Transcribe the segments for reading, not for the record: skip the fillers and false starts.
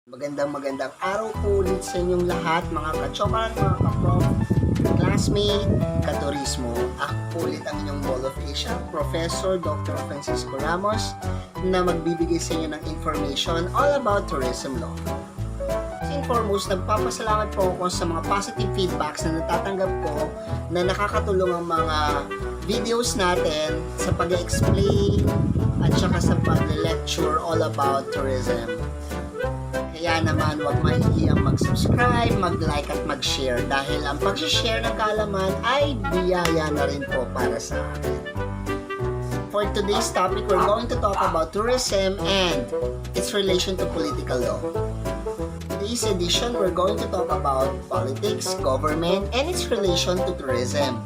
Magandang araw po ulit sa inyong lahat, mga kachokan, mga kaprof, classmate, katurismo. Ako po ulit ang inyong Mall of Asia, Professor Dr. Francisco Ramos, na magbibigay sa inyo ng information all about tourism law. First and foremost, nagpapasalamat po ako sa mga positive feedbacks na natatanggap ko na nakakatulong ang mga videos natin sa pag-explain at saka sa pag-lecture all about tourism. Kaya naman, huwag mahihiyang mag-subscribe, mag-like at mag-share dahil ang pag-share ng kaalaman ay biyaya na rin po para sa akin. For today's topic, we're going to talk about tourism and its relation to political law. In today's edition, we're going to talk about politics, government, and its relation to tourism.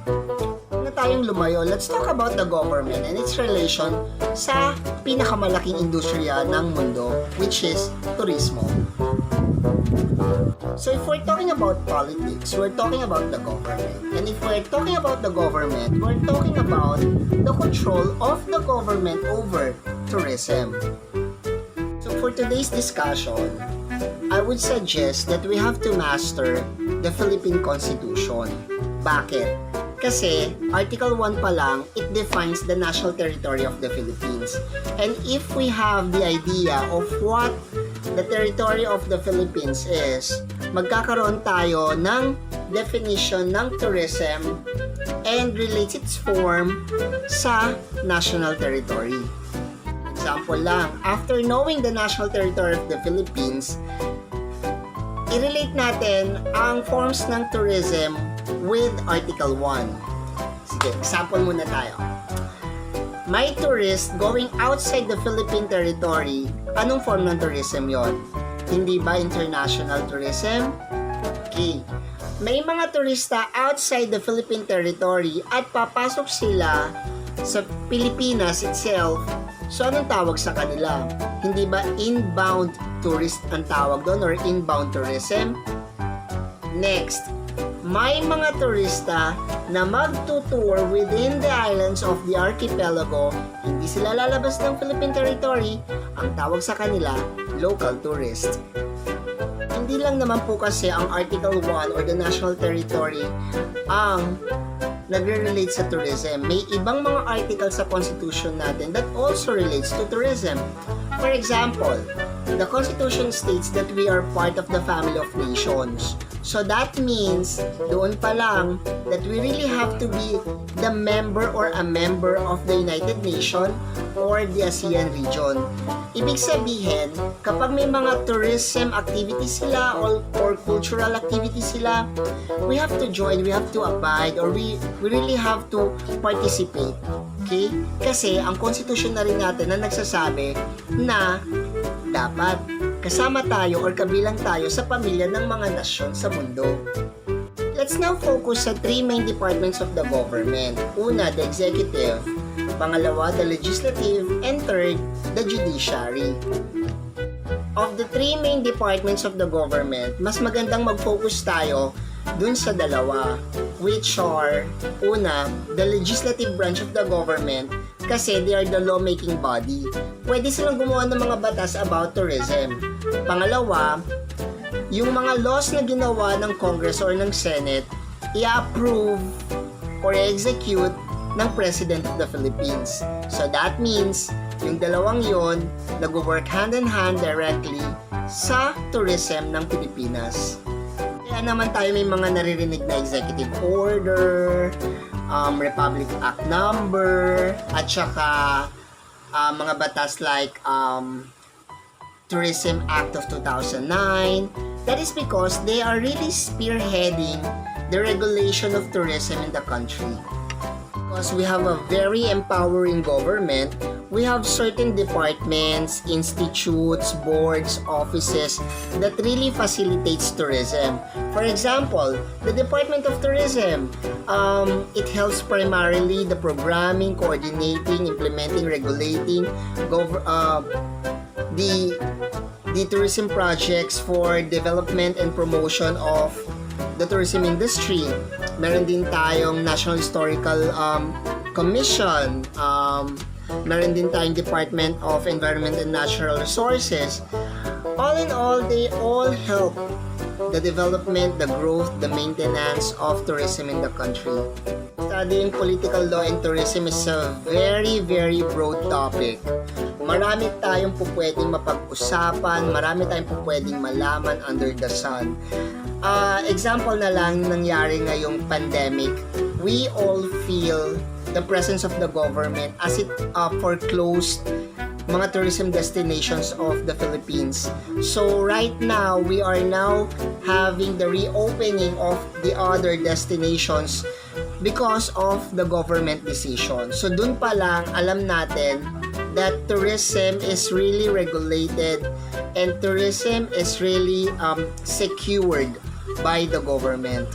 Na tayong lumayo, let's talk about the government and its relation sa pinakamalaking industriya ng mundo, which is turismo. So if we're talking about politics, we're talking about the government. And if we're talking about the government, we're talking about the control of the government over tourism. So for today's discussion, I would suggest that we have to master the Philippine Constitution. Bakit? Kasi Article 1 pa lang, it defines the national territory of the Philippines. And if we have the idea of what the territory of the Philippines is, magkakaroon tayo ng definition ng tourism and relates its form sa national territory. Example lang, after knowing the national territory of the Philippines, i-relate natin ang forms ng tourism with Article 1. Sige, example muna tayo. May tourist going outside the Philippine territory, anong form ng tourism yon? Hindi ba international tourism? Okay. May mga turista outside the Philippine territory at papasok sila sa Pilipinas itself. So, anong tawag sa kanila? Hindi ba inbound tourist ang tawag doon or inbound tourism? Next, may mga turista na magtutour within the islands of the archipelago, hindi sila lalabas ng Philippine territory, ang tawag sa kanila, local tourist. Hindi lang naman po kasi ang Article 1 or the national territory ang nagre-relate sa tourism. May ibang mga articles sa Constitution natin that also relates to tourism. For example, the Constitution states that we are part of the family of nations. So that means, doon pa lang, that we really have to be the member or a member of the United Nations or the ASEAN region. Ibig sabihin, kapag may mga tourism activities sila or cultural activities sila, we have to join, we have to abide, or we really have to participate. Okay? Kasi ang Constitution na rin natin na nagsasabi na dapat kasama tayo or kabilang tayo sa pamilya ng mga nasyon sa mundo. Let's now focus sa three main departments of the government. Una, the executive. Pangalawa, the legislative. And third, the judiciary. Of the three main departments of the government, mas magandang mag-focus tayo dun sa dalawa, which are, una, the legislative branch of the government, kasi they are the lawmaking body. Pwede silang gumawa ng mga batas about tourism. Pangalawa, yung mga laws na ginawa ng Congress or ng Senate, i-approve or i-execute ng President of the Philippines. So that means, yung dalawang yon nag-work hand in hand directly sa tourism ng Pilipinas. Kaya naman tayo may mga naririnig na executive order, Republic Act number, at saka mga batas like Tourism Act of 2009. That is because they are really spearheading the regulation of tourism in the country. Because we have a very empowering government, we have certain departments, institutes, boards, offices that really facilitates tourism. For example, the Department of Tourism, it helps primarily the programming, coordinating, implementing, regulating, the tourism projects for development and promotion of the tourism industry. Meron din tayong National Historical Commission, meron din tayong Department of Environment and Natural Resources. All in all, they all help the development, the growth, the maintenance of tourism in the country. Studying political law and tourism is a very, very broad topic. Marami tayong pwedeng mapag-usapan, marami tayong pwedeng malaman under the sun. Example na lang nangyari ngayong pandemic, we all feel the presence of the government as it foreclosed mga tourism destinations of the Philippines. So right now, we are now having the reopening of the other destinations because of the government decision. So dun pa lang, alam natin that tourism is really regulated and tourism is really secured by the government.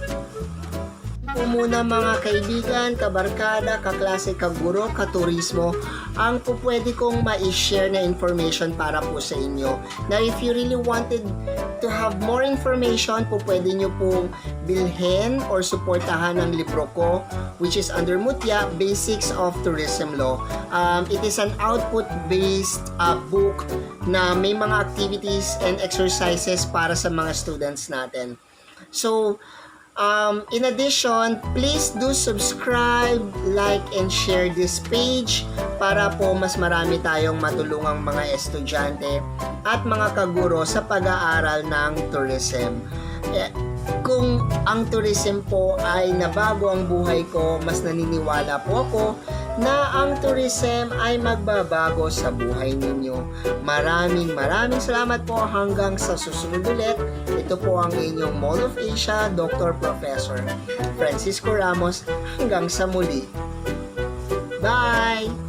Po muna mga kaibigan, kabarkada, kaklase, kaguro, katurismo, ang po pwede kong ma-share na information para po sa inyo. Now, if you really wanted to have more information, po pwede nyo pong bilhin or suportahan ang libro ko, which is under Mutya, Basics of Tourism Law. It is an output-based book na may mga activities and exercises para sa mga students natin. So, in addition, please do subscribe, like, and share this page para po mas marami tayong matulungang mga estudyante at mga kaguro sa pag-aaral ng tourism. Kung ang tourism po ay nabago ang buhay ko, mas naniniwala po ako na ang tourism ay magbabago sa buhay ninyo. Maraming salamat po hanggang sa susunod ulit. Ito po ang inyong Mall of Asia, Dr. Professor Francisco Ramos. Hanggang sa muli. Bye!